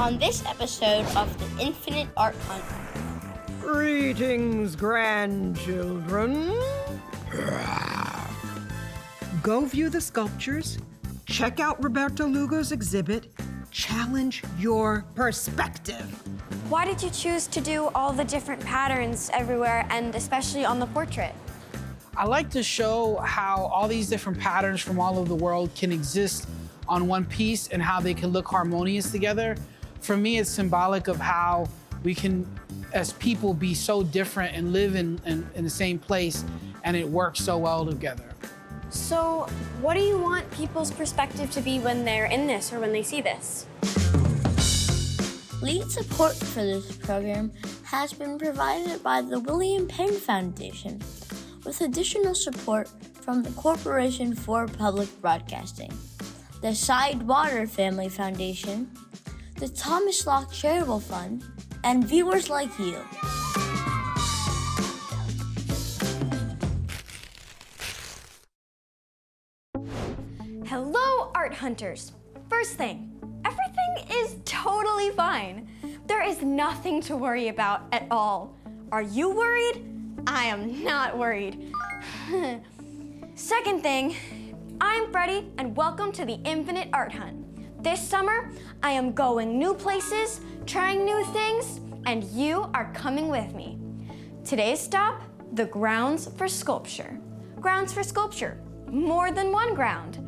on this episode of the Infinite Art Hunt. Greetings, grandchildren. Go view the sculptures, check out Roberto Lugo's exhibit, challenge your perspective. Why did you choose to do all the different patterns everywhere, and especially on the portrait? I like to show how all these different patterns from all over the world can exist on one piece and how they can look harmonious together. For me, it's symbolic of how we can, as people, be so different and live in the same place, and it works so well together. So, what do you want people's perspective to be when they're in this or when they see this? Lead support for this program has been provided by the William Penn Foundation, with additional support from the Corporation for Public Broadcasting, the Sidewater Family Foundation, the Thomas Locke Charitable Fund, and viewers like you. Hello, art hunters. First thing, everything is totally fine. There is nothing to worry about at all. Are you worried? I am not worried. Second thing, I'm Freddie, and welcome to the Infinite Art Hunt. This summer, I am going new places, trying new things, and you are coming with me. Today's stop, the Grounds for Sculpture. Grounds for Sculpture, more than one ground.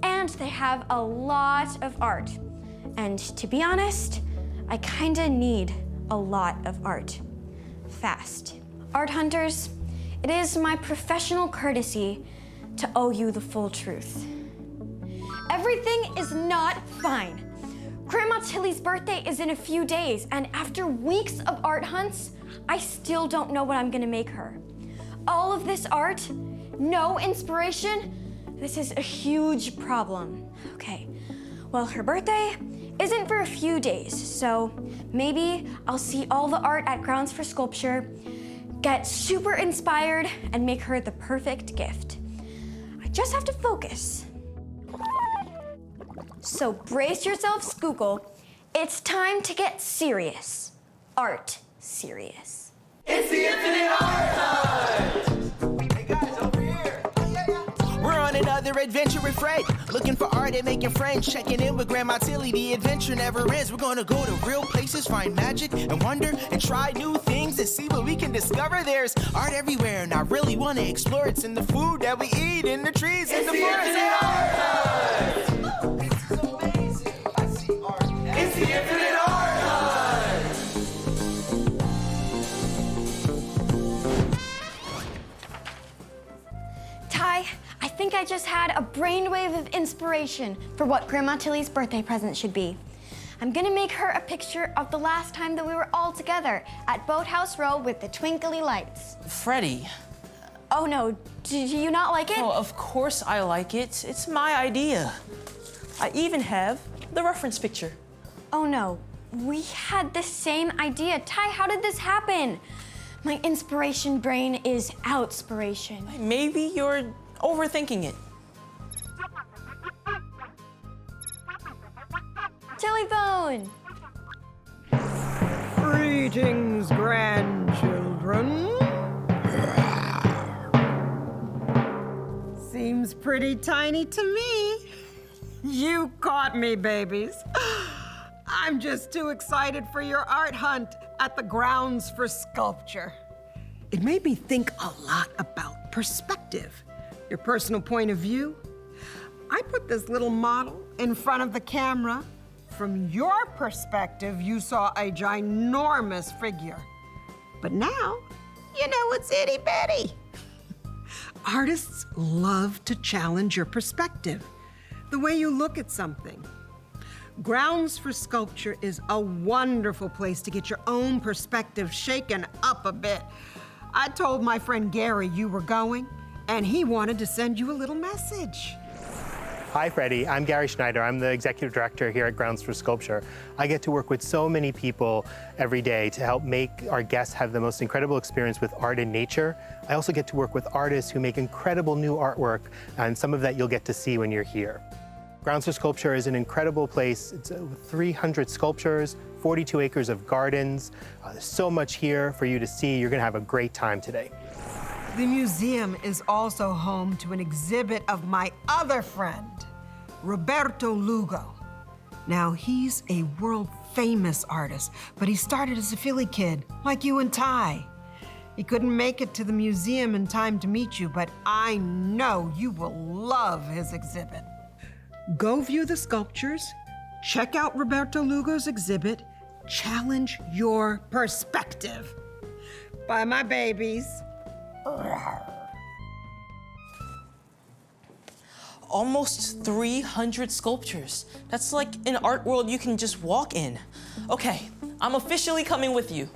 And they have a lot of art. And to be honest, I kinda need a lot of art. Fast. Art hunters, it is my professional courtesy to owe you the full truth. Everything is not fine. Grandma Tilly's birthday is in a few days, and after weeks of art hunts, I still don't know what I'm gonna make her. All of this art, no inspiration, this is a huge problem. Okay, well, her birthday isn't for a few days, so maybe I'll see all the art at Grounds for Sculpture, get super inspired, and make her the perfect gift. I just have to focus. So brace yourselves, Google. It's time to get serious. Art serious. It's the Infinite Art Hunt! Hey guys, over here. We're on another adventure with Fred. Looking for art and making friends. Checking in with Grandma Tilly. The adventure never ends. We're gonna go to real places, find magic and wonder, and try new things and see what we can discover. There's art everywhere, and I really wanna explore. It's in the food that we eat, in the trees, in the forest. Infinite Art Hunt! This is amazing. I see art. It's the Infinite Art Hunt! Ty, I think I just had a brainwave of inspiration for what Grandma Tilly's birthday present should be. I'm gonna make her a picture of the last time that we were all together at Boathouse Row with the twinkly lights. Freddie. Oh no, do you not like it? Oh, of course I like it. It's my idea. I even have the reference picture. Oh no, we had the same idea. Ty, how did this happen? My inspiration brain is outspiration. Maybe you're overthinking it. Telephone! Greetings, grandchildren. Seems pretty tiny to me. You caught me, babies. I'm just too excited for your art hunt at the Grounds for Sculpture. It made me think a lot about perspective, your personal point of view. I put this little model in front of the camera. From your perspective, you saw a ginormous figure. But now, you know it's itty-bitty. Artists love to challenge your perspective, the way you look at something. Grounds for Sculpture is a wonderful place to get your own perspective shaken up a bit. I told my friend Gary you were going, and he wanted to send you a little message. Hi, Freddie. I'm Gary Schneider. I'm the executive director here at Grounds for Sculpture. I get to work with so many people every day to help make our guests have the most incredible experience with art and nature. I also get to work with artists who make incredible new artwork, and some of that you'll get to see when you're here. Grounds for Sculpture is an incredible place. It's 300 sculptures, 42 acres of gardens. There's so much here for you to see. You're gonna have a great time today. The museum is also home to an exhibit of my other friend, Roberto Lugo. Now, he's a world-famous artist, but he started as a Philly kid, like you and Ty. He couldn't make it to the museum in time to meet you, but I know you will love his exhibit. Go view the sculptures, check out Roberto Lugo's exhibit, challenge your perspective. Bye, my babies. Almost 300 sculptures. That's like an art world you can just walk in. Okay, I'm officially coming with you.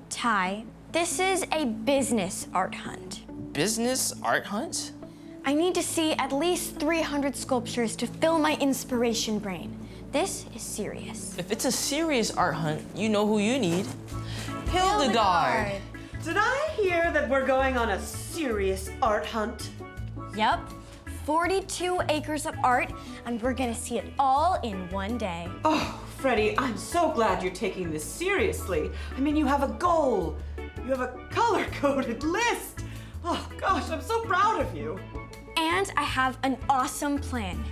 Ty, this is a business art hunt. Business art hunt? I need to see at least 300 sculptures to fill my inspiration brain. This is serious. If it's a serious art hunt, you know who you need. Hildegard. Did I hear that we're going on a serious art hunt? Yep, 42 acres of art, and we're gonna see it all in one day. Oh, Freddie, I'm so glad you're taking this seriously. I mean, you have a goal. You have a color-coded list. Oh, gosh, I'm so proud of you. And I have an awesome plan.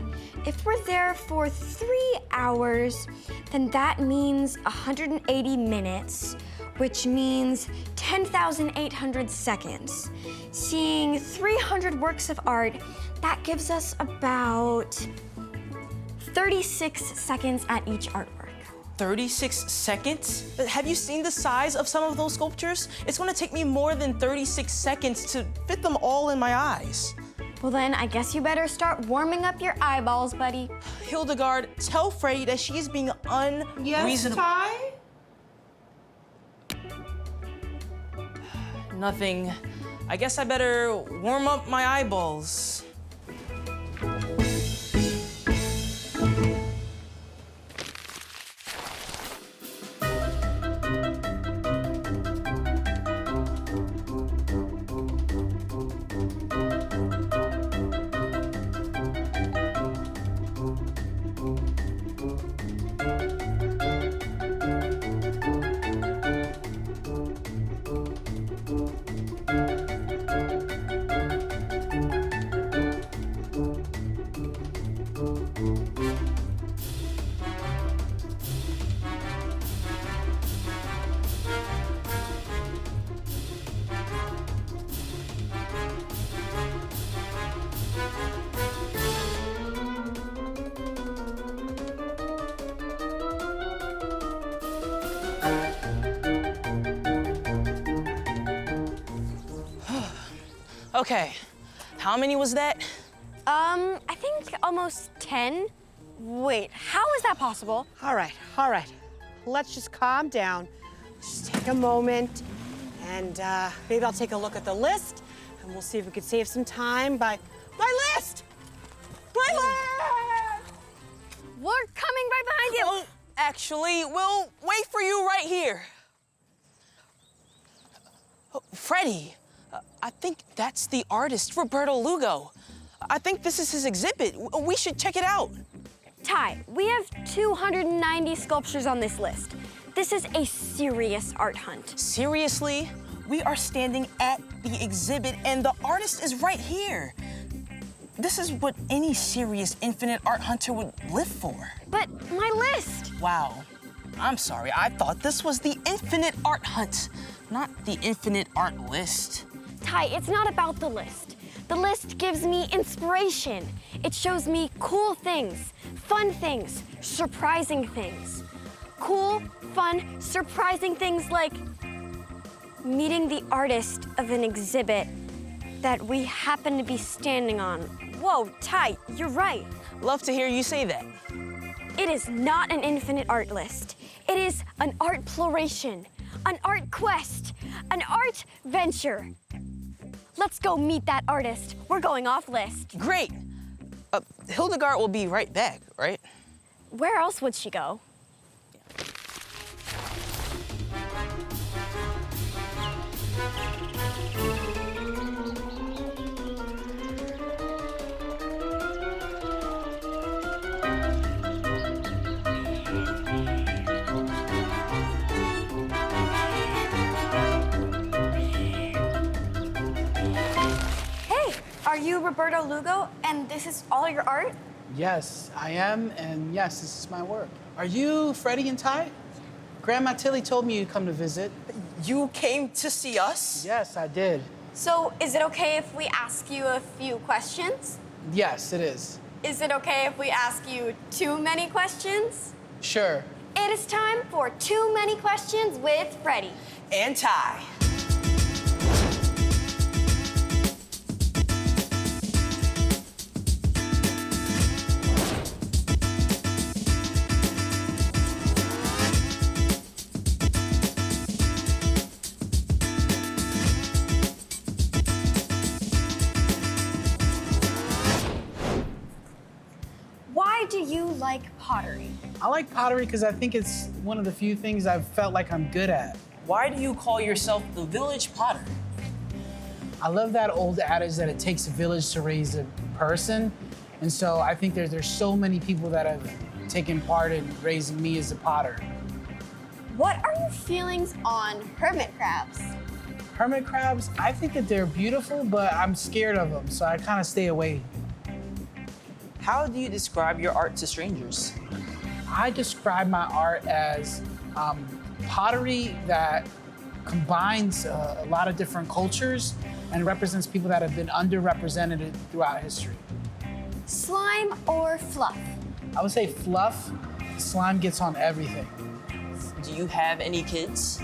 If we're there for 3 hours, then that means 180 minutes, which means 10,800 seconds. Seeing 300 works of art, that gives us about 36 seconds at each artwork. 36 seconds? But have you seen the size of some of those sculptures? It's gonna take me more than 36 seconds to fit them all in my eyes. Well then, I guess you better start warming up your eyeballs, buddy. Hildegard, tell Freddie that she's being unreasonable. Yes, Ty? Nothing. I guess I better warm up my eyeballs. Okay, how many was that? I think almost 10. Wait, how is that possible? All right. Let's just calm down. Just take a moment, and maybe I'll take a look at the list, and we'll see if we can save some time by... My list! My list! We're coming right behind you. Oh, actually, we'll wait for you right here. Oh, Freddie, I think that's the artist, Roberto Lugo. I think this is his exhibit. We should check it out. Ty, we have 290 sculptures on this list. This is a serious art hunt. Seriously? We are standing at the exhibit and the artist is right here. This is what any serious infinite art hunter would live for. But my list! Wow. I'm sorry, I thought this was the infinite art hunt, not the infinite art list. Ty, it's not about the list. The list gives me inspiration. It shows me cool things, fun things, surprising things. Cool, fun, surprising things like meeting the artist of an exhibit that we happen to be standing on. Whoa, Ty, you're right. Love to hear you say that. It is not an infinite art list. It is an art exploration, an art quest, an art venture. Let's go meet that artist. We're going off list. Great. Hildegard will be right back, right? Where else would she go? you Roberto Lugo, and this is all your art? Yes, I am, and yes, this is my work. Are you Freddie and Ty? Grandma Tilly told me you'd come to visit. You came to see us? Yes, I did. So, is it okay if we ask you a few questions? Yes, it is. Is it okay if we ask you too many questions? Sure. It is time for Too Many Questions with Freddie. And Ty. Why do you like pottery? I like pottery because I think it's one of the few things I've felt like I'm good at. Why do you call yourself the village potter? I love that old adage that it takes a village to raise a person. And so I think there's so many people that have taken part in raising me as a potter. What are your feelings on hermit crabs? Hermit crabs, I think that they're beautiful, but I'm scared of them, so I kind of stay away. How do you describe your art to strangers? I describe my art as pottery that combines a lot of different cultures and represents people that have been underrepresented throughout history. Slime or fluff? I would say fluff. Slime gets on everything. Do you have any kids?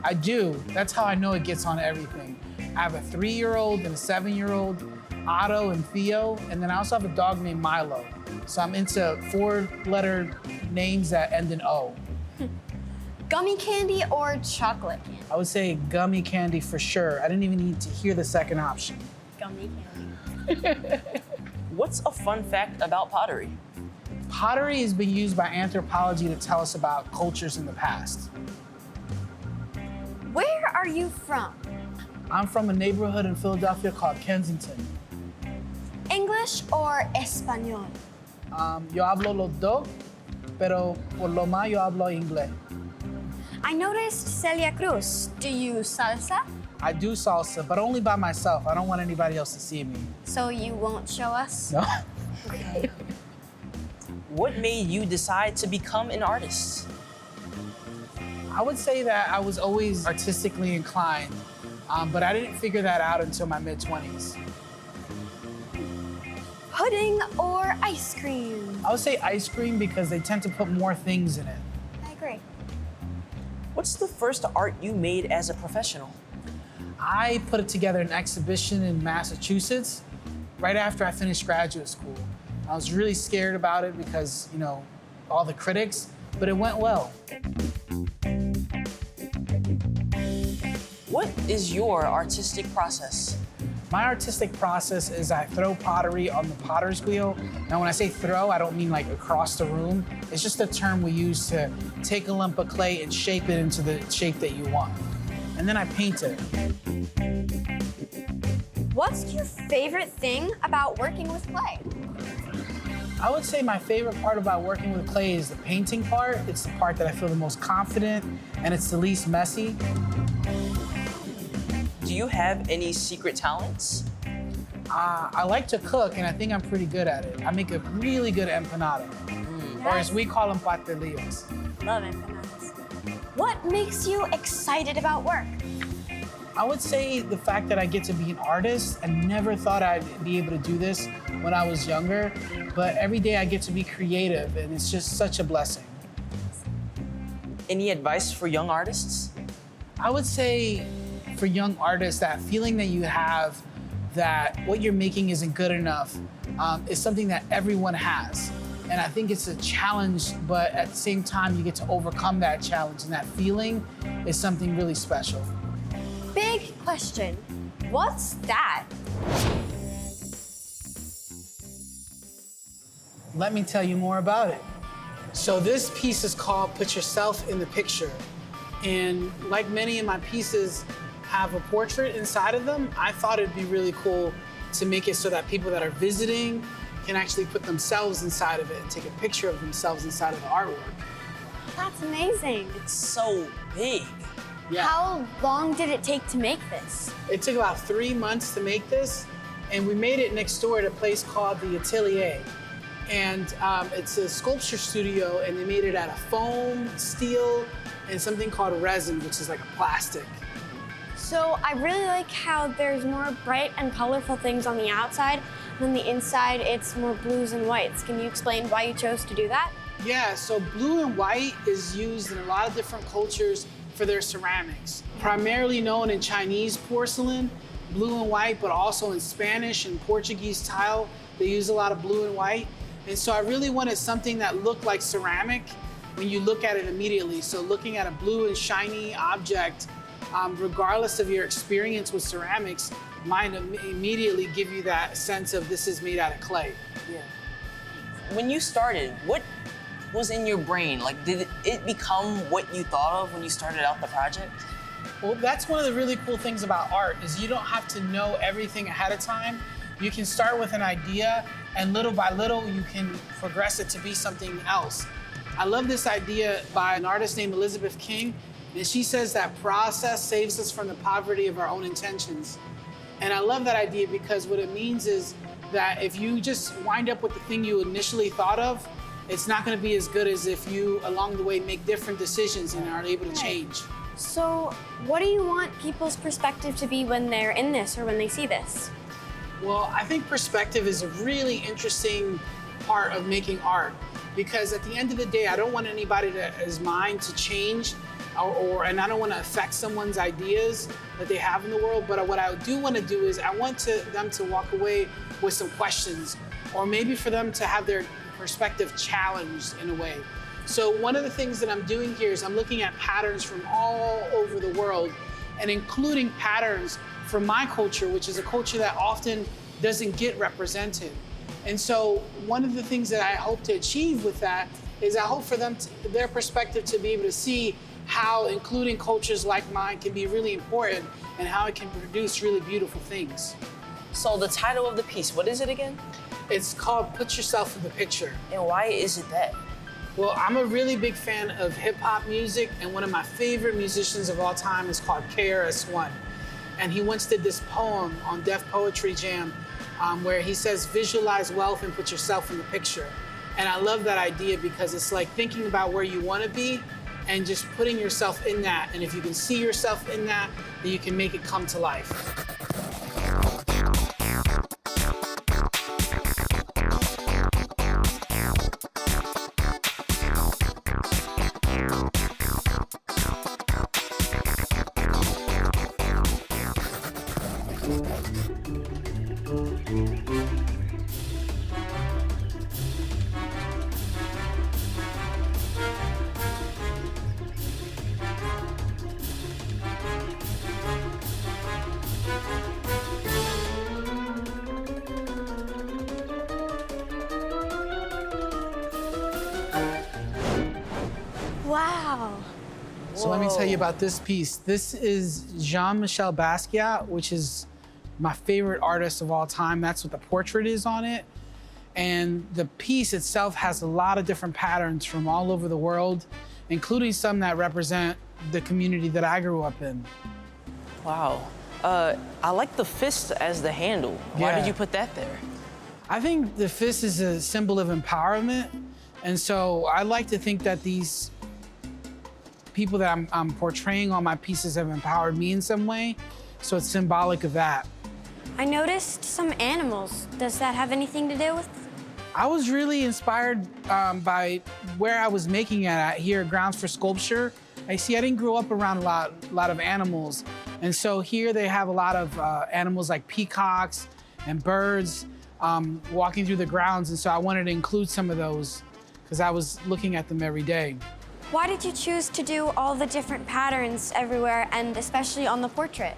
I do. That's how I know it gets on everything. I have a 3-year-old and a 7-year-old, Otto and Theo, and then I also have a dog named Milo. So I'm into 4-letter names that end in O. Gummy candy or chocolate candy? I would say gummy candy for sure. I didn't even need to hear the second option. Gummy candy. What's a fun fact about pottery? Pottery has been used by anthropology to tell us about cultures in the past. Where are you from? I'm from a neighborhood in Philadelphia called Kensington. English or Espanol? Yo hablo los dos, pero por lo más yo hablo inglés. I noticed Celia Cruz. Do you salsa? I do salsa, but only by myself. I don't want anybody else to see me. So you won't show us? No. Okay. What made you decide to become an artist? I would say that I was always artistically inclined, but I didn't figure that out until my mid-20s. Pudding or ice cream? I would say ice cream because they tend to put more things in it. I agree. What's the first art you made as a professional? I put together an exhibition in Massachusetts right after I finished graduate school. I was really scared about it because, you know, all the critics, but it went well. What is your artistic process? My artistic process is I throw pottery on the potter's wheel. Now, when I say throw, I don't mean like across the room. It's just a term we use to take a lump of clay and shape it into the shape that you want. And then I paint it. What's your favorite thing about working with clay? I would say my favorite part about working with clay is the painting part. It's the part that I feel the most confident, and it's the least messy. Do you have any secret talents? I like to cook, and I think I'm pretty good at it. I make a really good empanada, or as we call them, pastelillos. Love empanadas. What makes you excited about work? I would say the fact that I get to be an artist. I never thought I'd be able to do this when I was younger, but every day I get to be creative, and it's just such a blessing. Any advice for young artists? I would say for young artists, that feeling that you have that what you're making isn't good enough is something that everyone has. And I think it's a challenge, but at the same time, you get to overcome that challenge, and that feeling is something really special. Big question. What's that? Let me tell you more about it. So this piece is called Put Yourself in the Picture. And like many of my pieces have a portrait inside of them, I thought it'd be really cool to make it so that people that are visiting can actually put themselves inside of it and take a picture of themselves inside of the artwork. That's amazing. It's so big. Yeah. How long did it take to make this? It took about 3 months to make this, And we made it next door at a place called the Atelier. And it's a sculpture studio, and they made it out of foam, steel, and something called resin, which is like a plastic. So I really like how there's more bright and colorful things on the outside, and on the inside it's more blues and whites. Can you explain why you chose to do that? Yeah, so blue and white is used in a lot of different cultures for their ceramics. Primarily known in Chinese porcelain, blue and white, but also in Spanish and Portuguese tile, they use a lot of blue and white. And so I really wanted something that looked like ceramic when you look at it immediately. So looking at a blue and shiny object, regardless of your experience with ceramics, might immediately give you that sense of this is made out of clay. Yeah. When you started, what was in your brain? Like, did it become what you thought of when you started out the project? Well, that's one of the really cool things about art is you don't have to know everything ahead of time. You can start with an idea, and little by little, you can progress it to be something else. I love this idea by an artist named Elizabeth King, and she says that process saves us from the poverty of our own intentions. And I love that idea because what it means is that if you just wind up with the thing you initially thought of, it's not gonna be as good as if you, along the way, make different decisions and are able to change. So what do you want people's perspective to be when they're in this or when they see this? Well, I think perspective is a really interesting part of making art because at the end of the day, I don't want anybody's mind to change and I don't want to affect someone's ideas that they have in the world, but what I do want to do is I want them to walk away with some questions or maybe for them to have their perspective challenged in a way. So one of the things that I'm doing here is I'm looking at patterns from all over the world and including patterns from my culture, which is a culture that often doesn't get represented. And so one of the things that I hope to achieve with that is I hope for them, their perspective to be able to see how including cultures like mine can be really important and how it can produce really beautiful things. So the title of the piece, what is it again? It's called Put Yourself in the Picture. And why is it that? Well, I'm a really big fan of hip hop music, and one of my favorite musicians of all time is called KRS-One. And he once did this poem on Def Poetry Jam where he says, visualize wealth and put yourself in the picture. And I love that idea because it's like thinking about where you want to be and just putting yourself in that. And if you can see yourself in that, then you can make it come to life. Wow. So let me tell you about this piece. This is Jean-Michel Basquiat, which is my favorite artist of all time. That's what the portrait is on it. And the piece itself has a lot of different patterns from all over the world, including some that represent the community that I grew up in. Wow. I like the fist as the handle. Why did you put that there? I think the fist is a symbol of empowerment. And so I like to think that these people that I'm portraying on my pieces have empowered me in some way. So it's symbolic of that. I noticed some animals. Does that have anything to do with? I was really inspired by where I was making it at here at Grounds for Sculpture. I didn't grow up around a lot of animals. And so here they have a lot of animals like peacocks and birds walking through the grounds. And so I wanted to include some of those because I was looking at them every day. Why did you choose to do all the different patterns everywhere and especially on the portrait?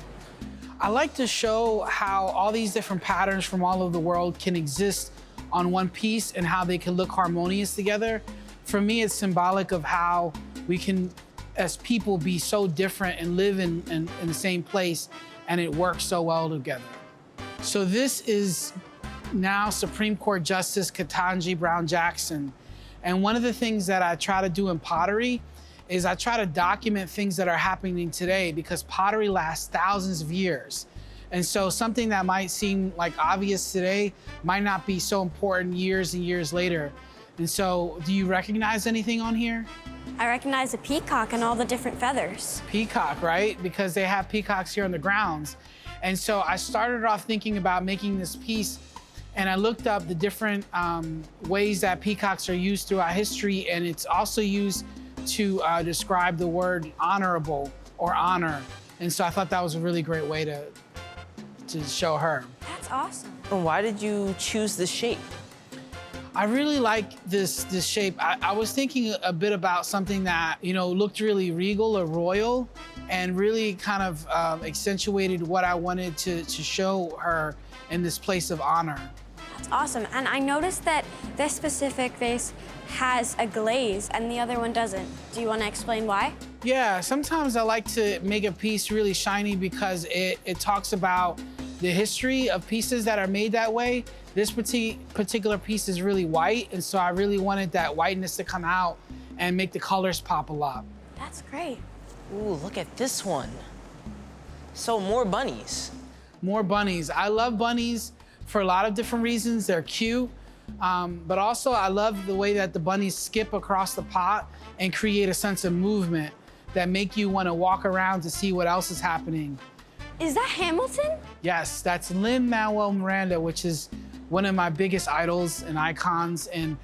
I like to show how all these different patterns from all over the world can exist on one piece and how they can look harmonious together. For me, it's symbolic of how we can, as people, be so different and live in the same place and it works so well together. So this is now Supreme Court Justice Ketanji Brown Jackson. And one of the things that I try to do in pottery is I try to document things that are happening today because pottery lasts thousands of years. And so something that might seem like obvious today might not be so important years and years later. And so, do you recognize anything on here? I recognize a peacock and all the different feathers. Peacock, right? Because they have peacocks here on the grounds. And so I started off thinking about making this piece, and I looked up the different ways that peacocks are used throughout history, and it's also used to describe the word honorable or honor. And so I thought that was a really great way to show her. That's awesome. And why did you choose this shape? I really like this shape. I was thinking a bit about something that, looked really regal or royal and really kind of accentuated what I wanted to show her in this place of honor. That's awesome. And I noticed that this specific vase has a glaze and the other one doesn't. Do you want to explain why? Yeah, sometimes I like to make a piece really shiny because it talks about the history of pieces that are made that way. This particular piece is really white, and so I really wanted that whiteness to come out and make the colors pop a lot. That's great. Ooh, look at this one. So more bunnies. More bunnies. I love bunnies for a lot of different reasons. They're cute, but also I love the way that the bunnies skip across the pot and create a sense of movement that make you want to walk around to see what else is happening. Is that Hamilton? Yes, that's Lin-Manuel Miranda, which is one of my biggest idols and icons. And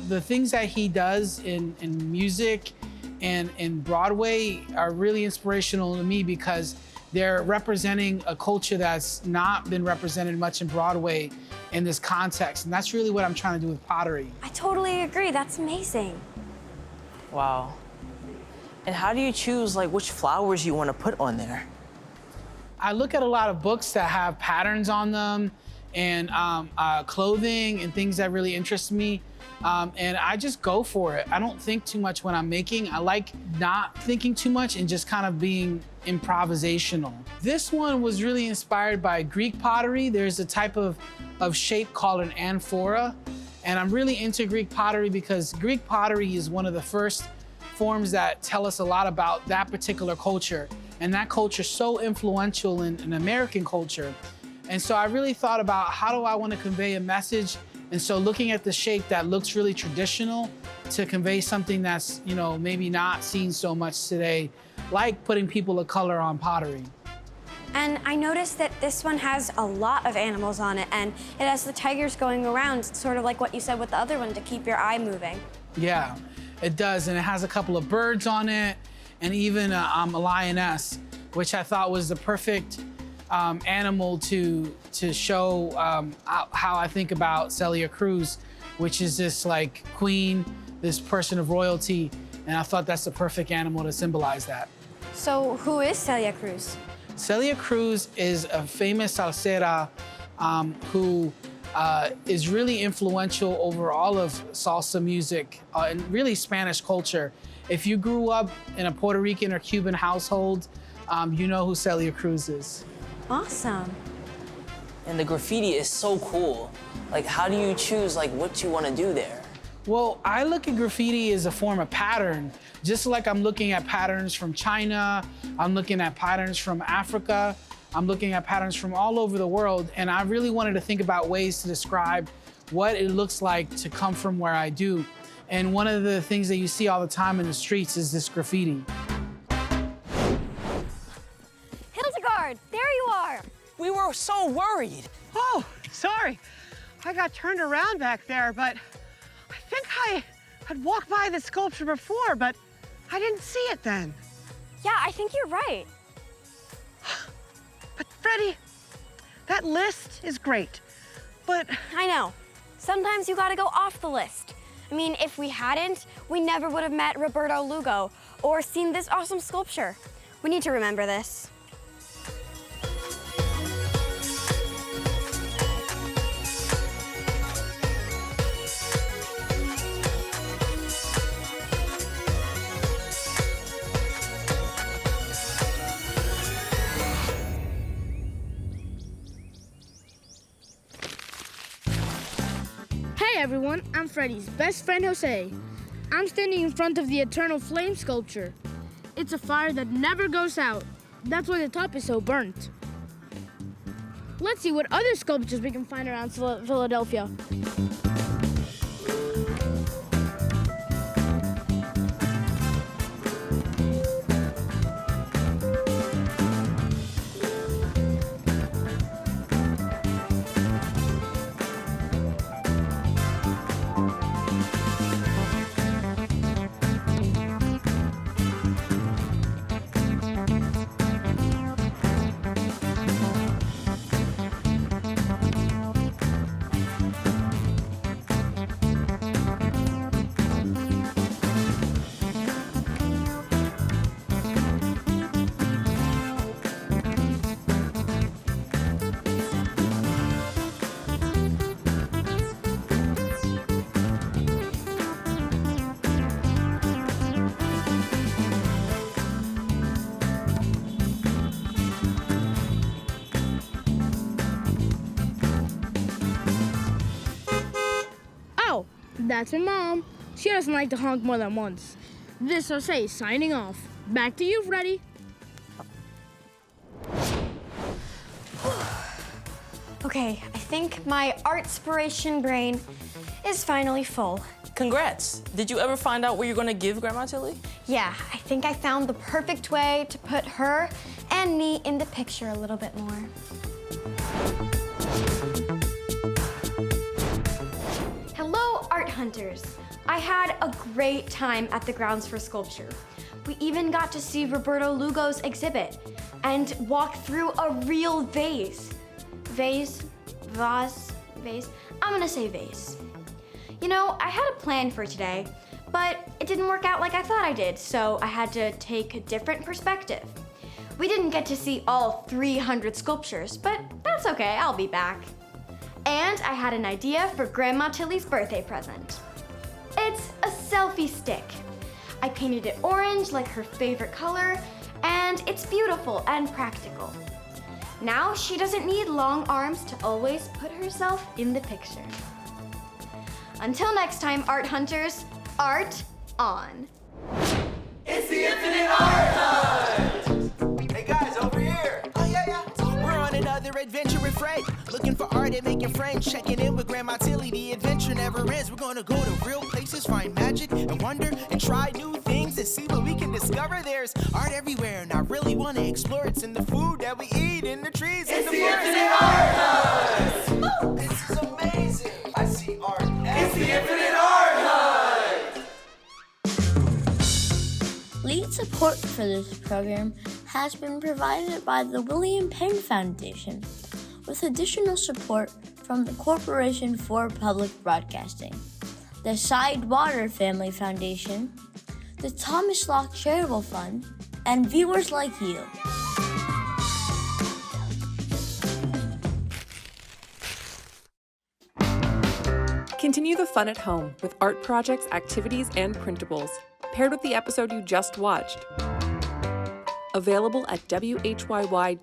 the things that he does in music and in Broadway are really inspirational to me because they're representing a culture that's not been represented much in Broadway in this context. And that's really what I'm trying to do with pottery. I totally agree. That's amazing. Wow. And how do you choose which flowers you want to put on there? I look at a lot of books that have patterns on them and clothing and things that really interest me. And I just go for it. I don't think too much when I'm making. I like not thinking too much and just kind of being improvisational. This one was really inspired by Greek pottery. There's a type of shape called an amphora. And I'm really into Greek pottery because Greek pottery is one of the first forms that tell us a lot about that particular culture. And that culture is so influential in American culture. And so I really thought about how do I want to convey a message? And so looking at the shape that looks really traditional to convey something that's, maybe not seen so much today, like putting people of color on pottery. And I noticed that this one has a lot of animals on it, and it has the tigers going around, sort of like what you said with the other one, to keep your eye moving. Yeah, it does. And it has a couple of birds on it, and even a lioness, which I thought was the perfect animal to show how I think about Celia Cruz, which is this queen, this person of royalty, and I thought that's the perfect animal to symbolize that. So who is Celia Cruz? Celia Cruz is a famous salsera who is really influential over all of salsa music and really Spanish culture. If you grew up in a Puerto Rican or Cuban household, you know who Celia Cruz is. Awesome. And the graffiti is so cool. How do you choose what you want to do there? Well, I look at graffiti as a form of pattern, just like I'm looking at patterns from China, I'm looking at patterns from Africa, I'm looking at patterns from all over the world, and I really wanted to think about ways to describe what it looks like to come from where I do. And one of the things that you see all the time in the streets is this graffiti. Hildegard, there you are. We were so worried. Oh, sorry. I got turned around back there, but I think I had walked by the sculpture before, but I didn't see it then. Yeah, I think you're right. But Freddie, that list is great, but... I know. Sometimes you gotta go off the list. I mean, if we hadn't, we never would have met Roberto Lugo or seen this awesome sculpture. We need to remember this. Hey everyone, I'm Freddie's best friend Jose. I'm standing in front of the Eternal Flame sculpture. It's a fire that never goes out. That's why the top is so burnt. Let's see what other sculptures we can find around Philadelphia. Oh, that's my mom. She doesn't like to honk more than once. This is Jose signing off. Back to you, Freddie. Okay, I think my art-spiration brain is finally full. Congrats. Did you ever find out where you're gonna give Grandma Tilly? Yeah, I think I found the perfect way to put her and me in the picture a little bit more. Hello, art hunters. I had a great time at the Grounds for Sculpture. We even got to see Roberto Lugo's exhibit and walk through a real vase. Vase? I'm gonna say vase. You know, I had a plan for today, but it didn't work out like I thought I did, so I had to take a different perspective. We didn't get to see all 300 sculptures, but that's okay, I'll be back. And I had an idea for Grandma Tilly's birthday present. It's a selfie stick. I painted it orange like her favorite color, and it's beautiful and practical. Now she doesn't need long arms to always put herself in the picture. Until next time, art hunters, art on. It's the Infinite Art Hunt! Hey guys, over here! Oh yeah. We're on another adventure with Freddie. Looking for art and making friends, checking in with Grandma Tilly. The adventure never ends. We're gonna go to real places, find magic and wonder, and try new things and see what we can discover. There's art everywhere, and I really wanna explore. It's in the food that we eat, in the trees, in the forest. It's the Infinite Art Hunt! This is amazing! I see art. It's the Infinite Art Hunt! Lead support for this program has been provided by the William Penn Foundation, with additional support from the Corporation for Public Broadcasting, the Sidewater Family Foundation, the Thomas Locke Charitable Fund, and viewers like you. Continue the fun at home with art projects, activities, and printables, paired with the episode you just watched. Available at whyy.org/The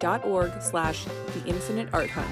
Infinite Art Hunt.